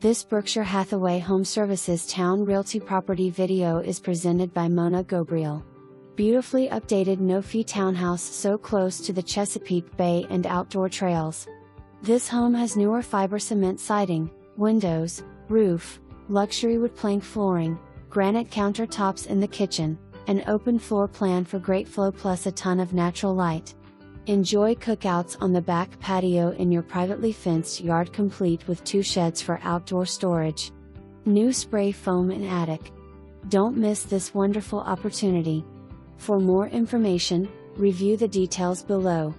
This Berkshire Hathaway HomeServices Towne Realty property video is presented by Mona.ghobrial. Beautifully updated no-fee townhouse so close to the Chesapeake Bay and outdoor trails. This home has newer fiber cement siding, windows, roof, luxury wood plank flooring, granite countertops in the kitchen, an open floor plan for great flow plus a ton of natural light. Enjoy cookouts on the back patio in your privately fenced yard, complete with 2 sheds for outdoor storage. New spray foam in attic. Don't miss this wonderful opportunity. For more information, review the details below.